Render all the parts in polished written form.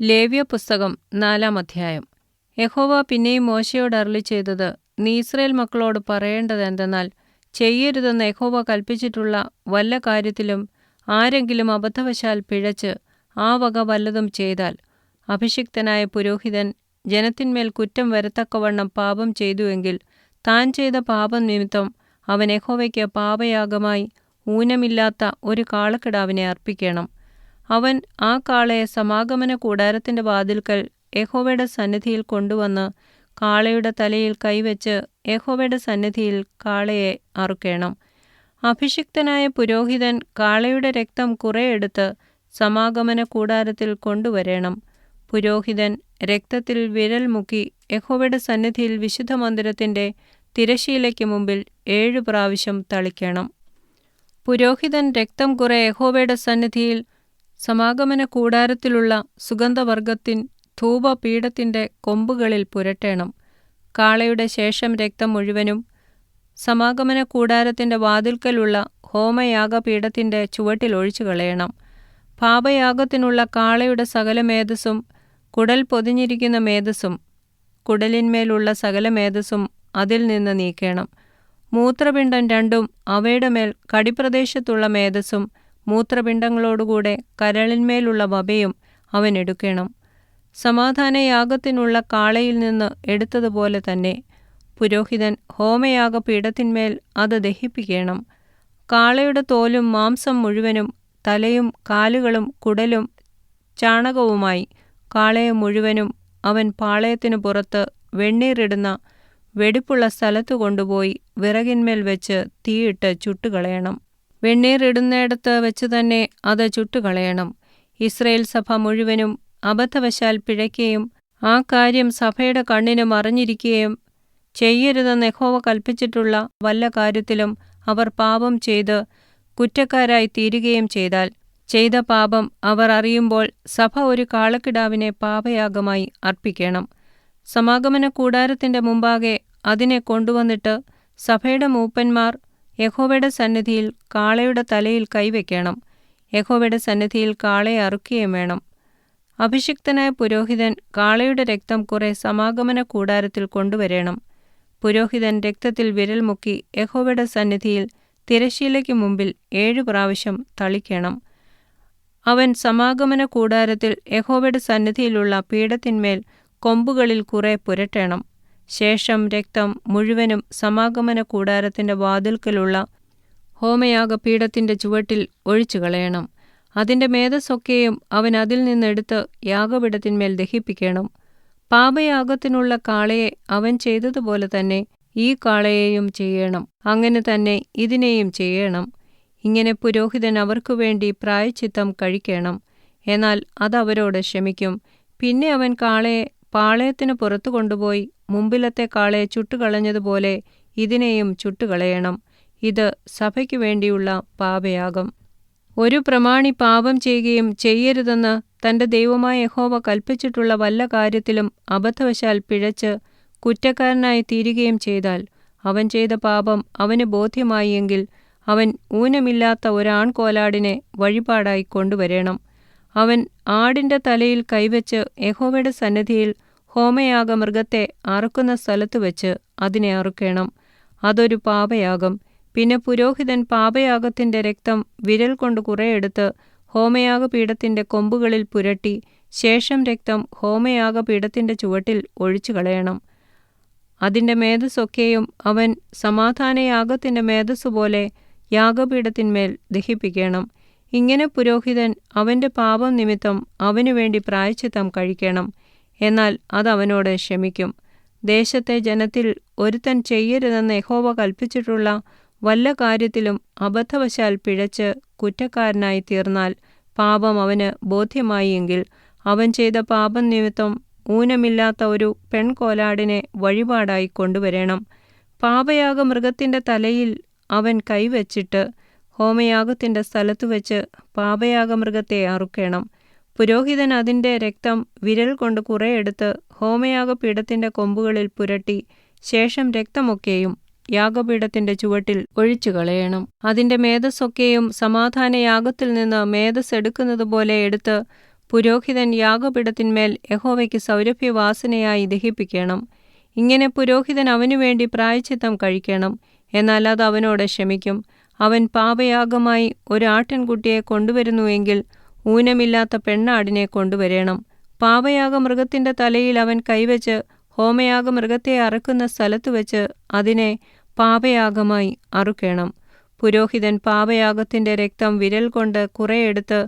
ലേവ്യപുസ്തകം 4-ാം അധ്യായം. യഹോവ പിന്നെയും മോശെയോട് അരുളിച്ചെയ്തത്, നീ യിസ്രായേൽ മക്കളോട് പറയേണ്ടതെന്തെന്നാൽ, ചെയ്യരുതെന്ന് യഹോവ കല്പിച്ചിട്ടുള്ള വല്ല കാര്യത്തിലും ആരെങ്കിലും അബദ്ധവശാൽ പിഴച്ച് ആ വക വല്ലതും ചെയ്താൽ, അഭിഷിക്തനായ പുരോഹിതൻ ജനത്തിന്മേൽ കുറ്റം വരത്തക്കവണ്ണം പാപം ചെയ്തു എങ്കിൽ, താൻ ചെയ്ത പാപം നിമിത്തം അവൻ യഹോവയ്ക്ക് പാപയാഗമായി ഊനമില്ലാത്ത ഒരു കാളക്കിടാവിനെ അർപ്പിക്കണം. അവൻ ആ കാളയെ സമാഗമന കൂടാരത്തിന്റെ വാതിൽക്കൽ യഹോവയുടെ സന്നിധിയിൽ കൊണ്ടുവന്ന് കാളയുടെ തലയിൽ കൈവച്ച് യഹോവയുടെ സന്നിധിയിൽ കാളയെ അറുക്കേണം. അഭിഷിക്തനായ പുരോഹിതൻ കാളയുടെ രക്തം കുറെ എടുത്ത് സമാഗമന കൂടാരത്തിൽ കൊണ്ടുവരേണം. പുരോഹിതൻ രക്തത്തിൽ വിരൽ മുക്കി യഹോവയുടെ സന്നിധിയിൽ വിശുദ്ധമന്ദിരത്തിന്റെ തിരശ്ശീലയ്ക്ക് മുമ്പിൽ 7 പ്രാവശ്യം തളിക്കണം. പുരോഹിതൻ രക്തം കുറെ യഹോവയുടെ സന്നിധിയിൽ സമാഗമന കൂടാരത്തിലുള്ള സുഗന്ധവർഗത്തിൻ ധൂപപീഠത്തിന്റെ കൊമ്പുകളിൽ പുരട്ടേണം. കാളയുടെ ശേഷം രക്തം മുഴുവനും സമാഗമന കൂടാരത്തിന്റെ വാതിൽക്കലുള്ള ഹോമയാഗപീഠത്തിന്റെ ചുവട്ടിൽ ഒഴിച്ചു കളയണം. പാപയാഗത്തിനുള്ള കാളയുടെ സകല മേദസ്സും കുടൽ പൊതിഞ്ഞിരിക്കുന്ന മേദസ്സും കുടലിന്മേലുള്ള സകല മേദസ്സും അതിൽ നിന്ന് നീക്കേണം. മൂത്രപിണ്ഡം രണ്ടും അവയുടെ മേൽ കടിപ്രദേശത്തുള്ള മേദസ്സും മൂത്രപിണ്ഡങ്ങളോടുകൂടെ കരളിന്മേലുള്ള വപയും അവൻ എടുക്കണം. സമാധാനയാഗത്തിനുള്ള കാളയിൽ നിന്ന് എടുത്തതുപോലെ തന്നെ പുരോഹിതൻ ഹോമയാഗപീഠത്തിന്മേൽ അത് ദഹിപ്പിക്കണം. കാളയുടെ തോലും മാംസം മുഴുവനും തലയും കാലുകളും കുടലും ചാണകവുമായി കാളയെ മുഴുവനും അവൻ പാളയത്തിനു പുറത്ത് വെണ്ണീറിടുന്ന വെടിപ്പുള്ള സ്ഥലത്തു കൊണ്ടുപോയി വിറകിന്മേൽ വെച്ച് തീയിട്ട് ചുട്ടുകളയണം. വെണ്ണീറിടുന്നിടത്ത് വെച്ച് തന്നെ അത് ചുട്ടുകളയണം. ഇസ്രായേൽ സഭ മുഴുവനും അബദ്ധവശാൽ പിഴയ്ക്കുകയും ആ കാര്യം സഭയുടെ കണ്ണിന് മറഞ്ഞിരിക്കുകയും ചെയ്യരുതെന്ന് യഹോവ കൽപ്പിച്ചിട്ടുള്ള വല്ല കാര്യത്തിലും അവർ പാപം ചെയ്ത് കുറ്റക്കാരായി തീരുകയും ചെയ്താൽ, ചെയ്ത പാപം അവർ അറിയുമ്പോൾ സഭ ഒരു കാളക്കിടാവിനെ പാപയാഗമായി അർപ്പിക്കണം. സമാഗമന കൂടാരത്തിന്റെ മുമ്പാകെ അതിനെ കൊണ്ടുവന്നിട്ട് സഭയുടെ മൂപ്പന്മാർ യഹോവയുടെ സന്നിധിയിൽ കാളയുടെ തലയിൽ കൈവയ്ക്കണം. യഹോവയുടെ സന്നിധിയിൽ കാളയെ അറുക്കുകയും വേണം. അഭിഷിക്തനായ പുരോഹിതൻ കാളയുടെ രക്തം കുറെ സമാഗമന കൂടാരത്തിൽ കൊണ്ടുവരേണം. പുരോഹിതൻ രക്തത്തിൽ വിരൽ മുക്കി യഹോവയുടെ സന്നിധിയിൽ തിരശ്ശീലയ്ക്ക് മുമ്പിൽ 7 പ്രാവശ്യം തളിക്കണം. അവൻ സമാഗമന കൂടാരത്തിൽ യഹോവയുടെ സന്നിധിയിലുള്ള പീഠത്തിന്മേൽ കൊമ്പുകളിൽ കുറെ പുരട്ടേണം. ശേഷം രക്തം മുഴുവനും സമാഗമന കൂടാരത്തിന്റെ വാതിൽക്കലുള്ള ഹോമയാഗപീഠത്തിന്റെ ചുവട്ടിൽ ഒഴിച്ചു കളയണം. അതിന്റെ മേദസ്സൊക്കെയും അവൻ അതിൽ നിന്നെടുത്ത് യാഗപീഠത്തിന്മേൽ ദഹിപ്പിക്കണം. പാപയാഗത്തിനുള്ള കാളയെ അവൻ ചെയ്തതുപോലെ തന്നെ ഈ കാളയെയും ചെയ്യണം. അങ്ങനെ തന്നെ ഇതിനെയും ചെയ്യണം. ഇങ്ങനെ പുരോഹിതൻ അവർക്കു വേണ്ടി പ്രായശ്ചിത്തം കഴിക്കണം. എന്നാൽ അതവരോട് ക്ഷമിക്കും. പിന്നെ അവൻ കാളയെ പാളയത്തിന് പുറത്തു കൊണ്ടുപോയി മുമ്പിലത്തെ കാളയെ ചുട്ടുകളഞ്ഞതുപോലെ ഇതിനെയും ചുട്ടുകളയണം. ഇത് സഭയ്ക്കു വേണ്ടിയുള്ള പാപയാഗം. ഒരു പ്രമാണി പാപം ചെയ്യുകയും ചെയ്യരുതെന്ന് തന്റെ ദൈവമായ യഹോവ കൽപ്പിച്ചിട്ടുള്ള വല്ല കാര്യത്തിലും അബദ്ധവശാൽ പിഴച്ച് കുറ്റക്കാരനായി തീരുകയും ചെയ്താൽ, അവൻ ചെയ്ത പാപം അവന് ബോധ്യമായി എങ്കിൽ അവൻ ഊനമില്ലാത്ത ഒരാൺകോലാടിനെ വഴിപാടായി കൊണ്ടുവരേണം. അവൻ ആടിന്റെ തലയിൽ കൈവച്ച് യഹോവയുടെ സന്നിധിയിൽ ഹോമയാഗമൃഗത്തെ അറുക്കുന്ന സ്ഥലത്തു വെച്ച് അതിനെ അറുക്കണം. അതൊരു പാപയാഗം. പിന്നെ പുരോഹിതൻ പാപയാഗത്തിന്റെ രക്തം വിരൽ കൊണ്ട് കുറെ എടുത്ത് ഹോമയാഗപീഠത്തിന്റെ കൊമ്പുകളിൽ പുരട്ടി ശേഷം രക്തം ഹോമയാഗപീഠത്തിന്റെ ചുവട്ടിൽ ഒഴിച്ചു കളയണം. അതിന്റെ മേദസ്സൊക്കെയും അവൻ സമാധാനയാഗത്തിന്റെ മേദസ്സുപോലെ യാഗപീഠത്തിന്മേൽ ദഹിപ്പിക്കണം. ഇങ്ങനെ പുരോഹിതൻ അവന്റെ പാപം നിമിത്തം അവനു വേണ്ടി പ്രായശ്ചിത്തം കഴിക്കണം. എന്നാൽ അതവനോട് ക്ഷമിക്കും. ദേശത്തെ ജനത്തിൽ ഒരുത്തൻ ചെയ്യരുതെന്ന് യഹോവ കൽപ്പിച്ചിട്ടുള്ള വല്ല കാര്യത്തിലും അബദ്ധവശാൽ പിഴച്ച് കുറ്റക്കാരനായി തീർന്നാൽ, പാപം അവന് ബോധ്യമായി എങ്കിൽ അവൻ ചെയ്ത പാപം നിമിത്തം ഊനമില്ലാത്ത ഒരു പെൺകോലാടിനെ വഴിപാടായി കൊണ്ടുവരേണം. പാപയാഗമൃഗത്തിന്റെ തലയിൽ അവൻ കൈവച്ചിട്ട് ഹോമയാഗത്തിന്റെ സ്ഥലത്തുവെച്ച് പാപയാഗമൃഗത്തെ അറുക്കണം. പുരോഹിതൻ അതിന്റെ രക്തം വിരൽ കൊണ്ട് കുറെ എടുത്ത് ഹോമയാഗപീഠത്തിന്റെ കൊമ്പുകളിൽ പുരട്ടി ശേഷം രക്തമൊക്കെയും യാഗപീഠത്തിന്റെ ചുവട്ടിൽ ഒഴിച്ചു കളയണം. അതിന്റെ മേദസ്സൊക്കെയും സമാധാനയാഗത്തിൽ നിന്ന് മേദസ്സെടുക്കുന്നതുപോലെ എടുത്ത് പുരോഹിതൻ യാഗപീഠത്തിന്മേൽ യഹോവയ്ക്ക് സൗരഭ്യവാസനയായി ദഹിപ്പിക്കണം. ഇങ്ങനെ പുരോഹിതൻ അവനുവേണ്ടി പ്രായശ്ചിത്തം കഴിക്കണം. എന്നാൽ അത് അവനോട് ക്ഷമിക്കും. അവൻ പാപയാഗമായി ഒരു ആട്ടിൻകുട്ടിയെ കൊണ്ടുവരുന്നുവെങ്കിൽ ഊനമില്ലാത്ത പെണ്ണാടിനെ കൊണ്ടുവരേണം. പാപയാഗമൃഗത്തിൻ്റെ തലയിൽ അവൻ കൈവച്ച് ഹോമയാഗമൃഗത്തെ അറുക്കുന്ന സ്ഥലത്ത് വെച്ച് അതിനെ പാപയാഗമായി അറുക്കണം. പുരോഹിതൻ പാപയാഗത്തിൻ്റെ രക്തം വിരൽ കൊണ്ട് കുറെ എടുത്ത്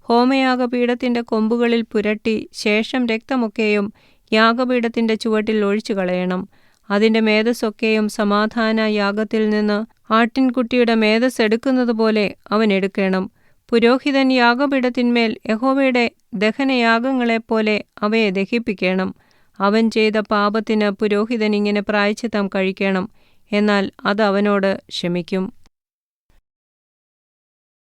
ഹോമയാഗപീഠത്തിൻ്റെ കൊമ്പുകളിൽ പുരട്ടി ശേഷം രക്തമൊക്കെയും യാഗപീഠത്തിൻ്റെ ചുവട്ടിൽ ഒഴിച്ചു കളയണം. അതിൻ്റെ മേധസ്സൊക്കെയും സമാധാന യാഗത്തിൽ നിന്ന് ആട്ടിൻകുട്ടിയുടെ മേധസ് എടുക്കുന്നതുപോലെ അവൻ എടുക്കണം. പുരോഹിതൻ യാഗപീഠത്തിന്മേൽ യഹോവയുടെ ദഹനയാഗങ്ങളെപ്പോലെ അവയെ ദഹിപ്പിക്കണം. അവൻ ചെയ്ത പാപത്തിന് പുരോഹിതൻ ഇങ്ങനെ പ്രായശ്ചിത്തം കഴിക്കണം. എന്നാൽ അത് അവനോട് ക്ഷമിക്കും.